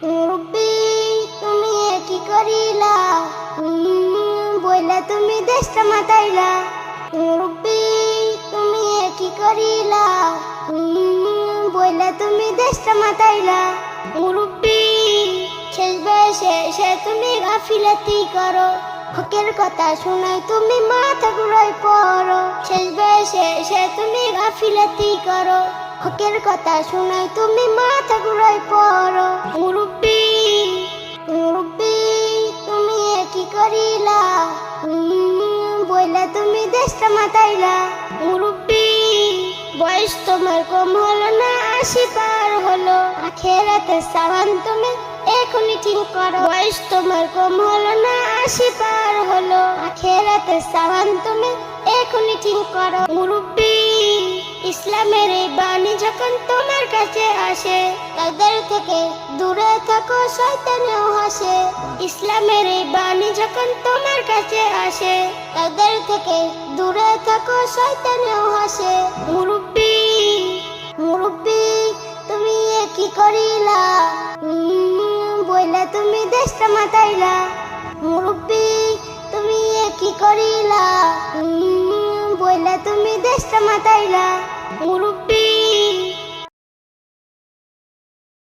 মুরব্বি তুমি এ কি করিলা, বইলা তুমি দেশটা মাতাইলা। মুরব্বি তুমি এ কি করিলা, বইলা তুমি দেশটা মাতাইলা। মুরব্বি শেষ বয়সে এসে তুমি গাফিলাতি করো, হকের কথা শোনাই তুমি মাথা ঘুরাই পড়ো। শেষ বয়সে এসে তুমি গাফিলাতি করো, হকের কথা শোনাই তুমি মাথা ঘুরাই পড়ো। মুরব্বি মুরব্বি তুমি এ কি করিলা, বইলা তুমি দেশটা মাতাইলা। মুরব্বি বয়স তোমার কম হলো না, 80 পার হলো। আখেরাতে সাবান তুমি এখনই ঠিক করো। বয়স তোমার কম হলো না, 80 পার হলো। আখেরাতে সাবান তুমি এখনই ঠিক করো। মুরব্বি ইসলামের এই বাণী যখন তোমার কাছে আসে, তাদের থেকে দূরে থাকো, শয়তানেও হাসে। ইসলামের এই বাণী যখন তোমার কাছে আসে, তাদের থেকে দূরে থাকো, শয়তানেও হাসে। মুরব্বি মুরব্বি তুমি এ কি করিলা, বইলা তুমি দেশটা মাতাইলা। মুরব্বি তুমি এ কি করিলা, বইলা তুমি দেশটা মাতাইলা। মুরব্বি